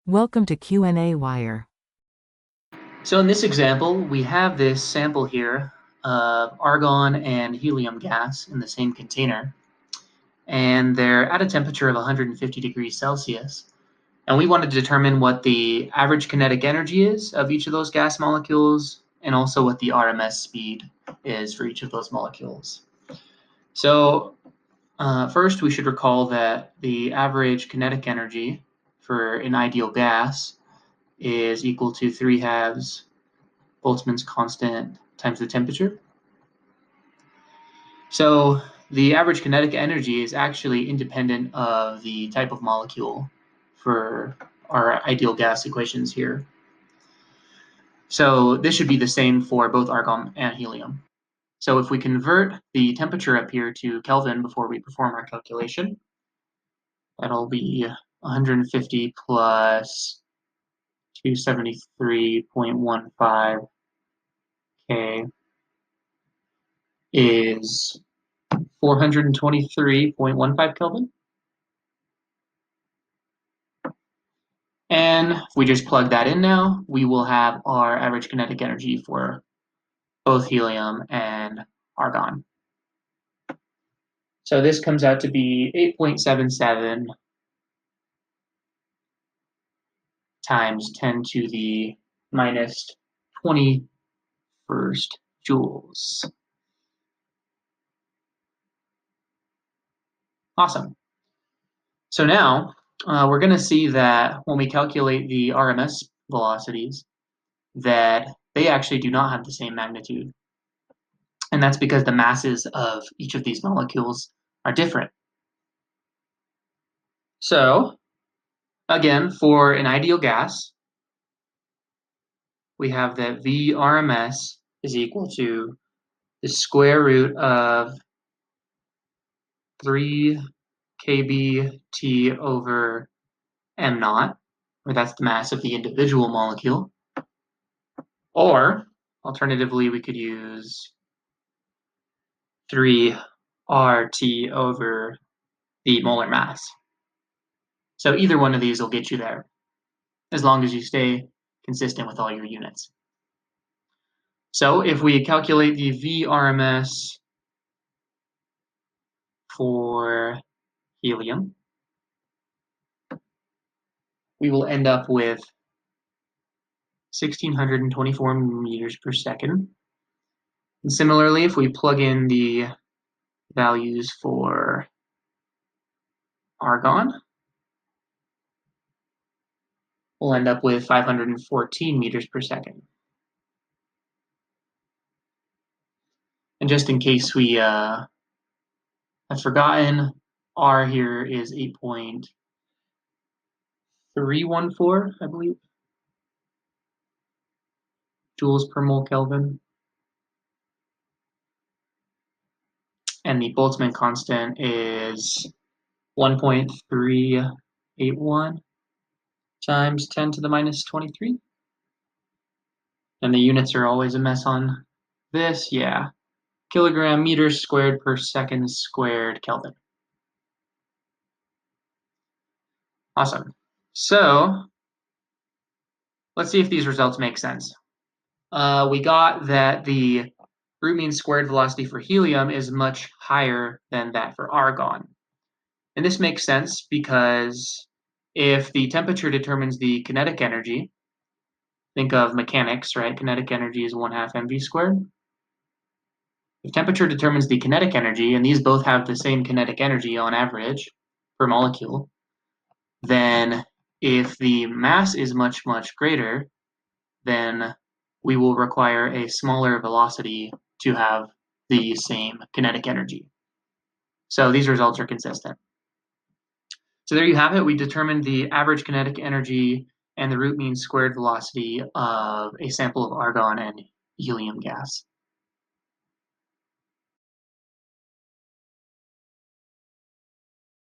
Welcome to qnawire. So in this example, we have this sample here of argon and helium gas in the same container, and they're at a temperature of 150 degrees Celsius. And we want to determine what the average kinetic energy is of each of those gas molecules, and also what the RMS speed is for each of those molecules. So first, we should recall that the average kinetic energy for an ideal gas is equal to 3/2 Boltzmann's constant times the temperature. So the average kinetic energy is actually independent of the type of molecule for our ideal gas equations here. So this should be the same for both argon and helium. So if we convert the temperature up here to Kelvin before we perform our calculation, that'll be 150 plus 273.15 K is 423.15 Kelvin. And if we just plug that in now, we will have our average kinetic energy for both helium and argon. So this comes out to be 8.77 times 10 to the minus 21st joules. Awesome. So now we're going to see that when we calculate the RMS velocities, that they actually do not have the same magnitude. And that's because the masses of each of these molecules are different. So again, for an ideal gas, we have that VRMS is equal to the square root of 3 kBT over m naught, where that's the mass of the individual molecule. Or alternatively, we could use 3 RT over the molar mass. So either one of these will get you there, as long as you stay consistent with all your units. So if we calculate the VRMS for helium, we will end up with 1,624 meters per second. And similarly, if we plug in the values for argon, we'll end up with 514 meters per second. And just in case we have forgotten, R here is 8.314, I believe, joules per mole Kelvin. And the Boltzmann constant is 1.381 times 10 to the minus 23. And the units are always a mess on this, yeah. Kilogram meters squared per second squared Kelvin. Awesome. So let's see if these results make sense. We got that the root mean squared velocity for helium is much higher than that for argon. And this makes sense because if the temperature determines the kinetic energy, think of mechanics, right? Kinetic energy is 1/2 mv squared. If temperature determines the kinetic energy, and these both have the same kinetic energy on average per molecule, then if the mass is much, much greater, then we will require a smaller velocity to have the same kinetic energy. So these results are consistent. So there you have it. We determined the average kinetic energy and the root mean squared velocity of a sample of argon and helium gas.